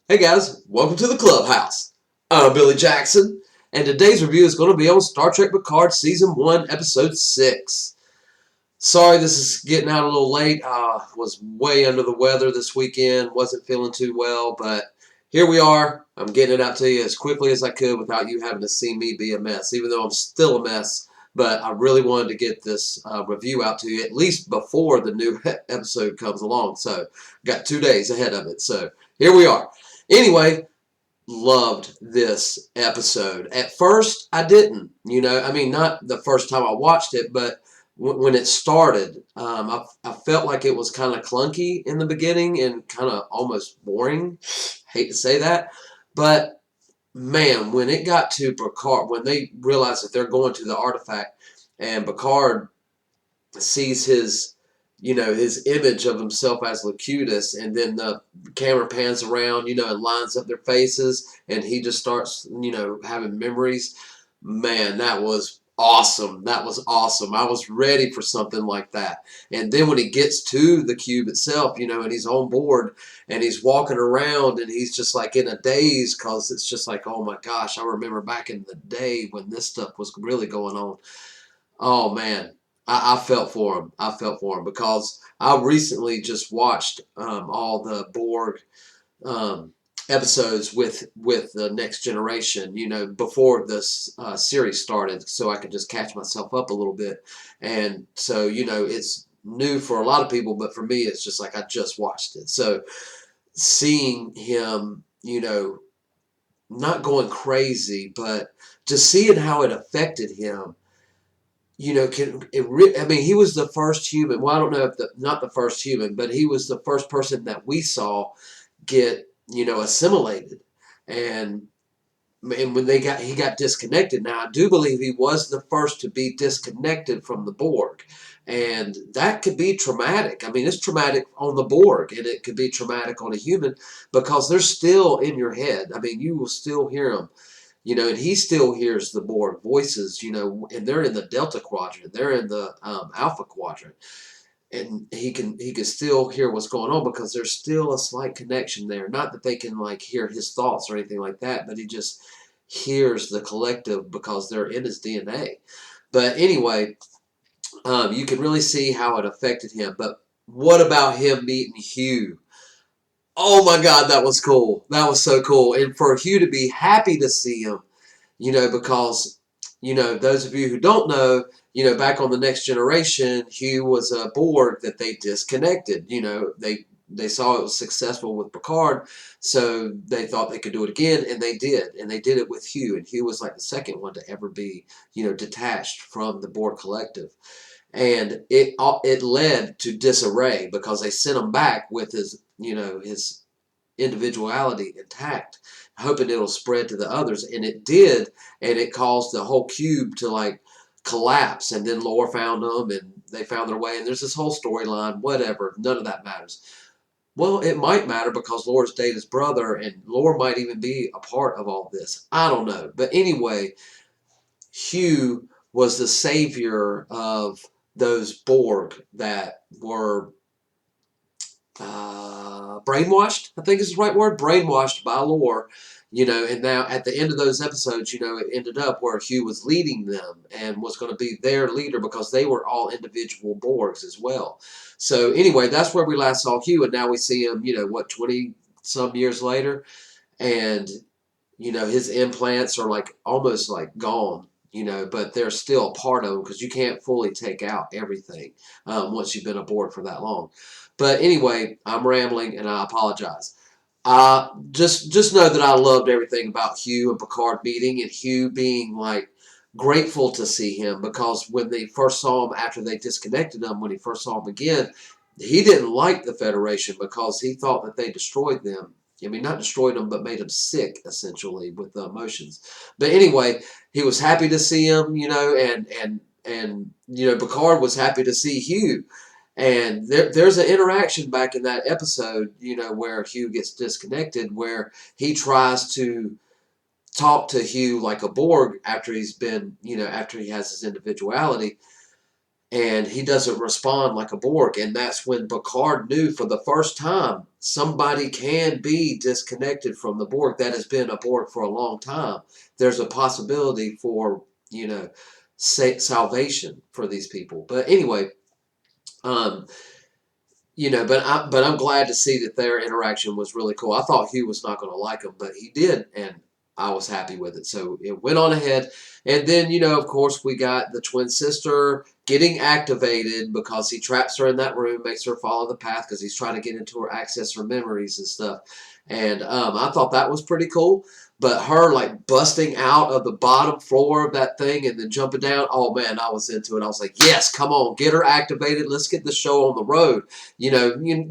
Hey guys, welcome to the clubhouse. I'm Billy Jackson, and today's review is going to be on Star Trek Picard Season 1, Episode 6. Sorry this is getting out a little late. Was way under the weather this weekend, wasn't feeling too well, but here we are. I'm getting it out to you as quickly as I could without you having to see me be a mess, even though I'm still a mess. But I really wanted to get this review out to you at least before the new episode comes along. So, got 2 days ahead of it. So, here we are. Anyway, loved this episode. At first, I didn't. I mean, not the first time I watched it, but when it started, I felt like it was kind of clunky in the beginning and kind of almost boring. Hate to say that, but man, when it got to Picard, when they realized that they're going to the artifact, and Picard sees his image of himself as Locutus, and then the camera pans around, and lines up their faces, and he just starts, having memories. Man, that was awesome. That was awesome. I was ready for something like that. And then when he gets to the cube itself, and he's on board and he's walking around and he's just like in a daze because it's just like, oh my gosh, I remember back in the day when this stuff was really going on. Oh man, I felt for him. I felt for him because I recently just watched all the Borg um, episodes with the Next Generation. Before this series started, so I could just catch myself up a little bit. And so it's new for a lot of people, but for me, it's just like I just watched it. So seeing him, not going crazy, but just seeing how it affected him, I mean, he was the first human. Well, I don't know if not the first human, but he was the first person that we saw get, assimilated. And when he got disconnected. Now, I do believe he was the first to be disconnected from the Borg. And that could be traumatic. I mean, it's traumatic on the Borg, and it could be traumatic on a human because they're still in your head. I mean, you will still hear them, and he still hears the Borg voices, and they're in the Delta Quadrant, they're in the Alpha Quadrant, and he can still hear what's going on because there's still a slight connection there. Not that they can like hear his thoughts or anything like that, but he just hears the collective because they're in his DNA. But anyway, you can really see how it affected him. But what about him meeting Hugh? Oh my God, that was cool. That was so cool. And for Hugh to be happy to see him, because, those of you who don't know, back on the Next Generation, Hugh was a Borg that they disconnected. They saw it was successful with Picard, so they thought they could do it again, and they did. And they did it with Hugh, and Hugh was like the second one to ever be, detached from the Borg collective. And it led to disarray because they sent him back with his individuality intact, hoping it'll spread to the others. And it did, and it caused the whole cube to like collapse. And then Lore found them, and they found their way. And there's this whole storyline, whatever. None of that matters. Well, it might matter because Lore's Data's brother, and Lore might even be a part of all this. I don't know. But anyway, Hugh was the savior of those Borg that were brainwashed, I think is the right word, brainwashed by Lore, and now at the end of those episodes, it ended up where Hugh was leading them and was going to be their leader because they were all individual Borgs as well. So anyway, that's where we last saw Hugh, and now we see him, 20 some years later, and, his implants are like almost like gone. But they're still a part of them because you can't fully take out everything once you've been aboard for that long. But anyway, I'm rambling and I apologize. Just know that I loved everything about Hugh and Picard meeting, and Hugh being like grateful to see him because when they first saw him after they disconnected him, when he first saw him again, he didn't like the Federation because he thought that they destroyed them. I mean, not destroyed them, but made them sick, essentially, with the emotions. But anyway, he was happy to see him, and Picard was happy to see Hugh. And there's an interaction back in that episode, where Hugh gets disconnected, where he tries to talk to Hugh like a Borg after he's been, after he has his individuality. and he doesn't respond like a Borg. And that's when Picard knew for the first time somebody can be disconnected from the Borg that has been a Borg for a long time. There's a possibility for, salvation for these people. But anyway, um, but I'm glad to see that their interaction was really cool. I thought Hugh was not going to like him, but he did, and I was happy with it. So it went on ahead, and then of course, we got the twin sister getting activated because he traps her in that room, makes her follow the path because he's trying to get into her, access her memories and stuff. And I thought that was pretty cool. But her like busting out of the bottom floor of that thing and then jumping down, oh man, I was into it. I was like, yes, come on, get her activated. Let's get the show on the road.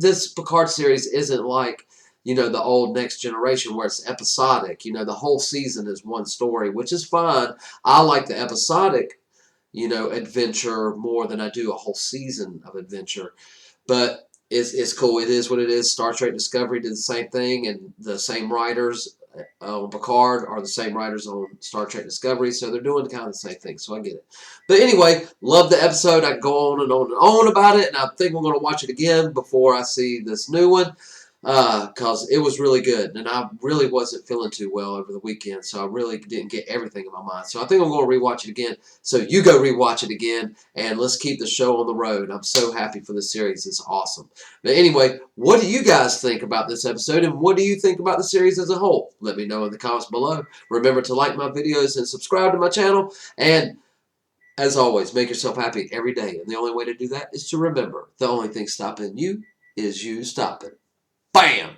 This Picard series isn't like, the old Next Generation where it's episodic. The whole season is one story, which is fine. I like the episodic, adventure more than I do a whole season of adventure. But it's cool. It is what it is. Star Trek Discovery did the same thing, and the same writers on Picard are the same writers on Star Trek Discovery, so they're doing kind of the same thing, so I get it. But anyway, love the episode. I can go on and on and on about it, and I think I'm going to watch it again before I see this new one, because it was really good, and I really wasn't feeling too well over the weekend, so I really didn't get everything in my mind. So I think I'm going to rewatch it again. So you go rewatch it again, and let's keep the show on the road. I'm so happy for the series. It's awesome. But anyway, what do you guys think about this episode, and what do you think about the series as a whole? Let me know in the comments below. Remember to like my videos and subscribe to my channel, and as always, make yourself happy every day, and the only way to do that is to remember the only thing stopping you is you stopping. Bam!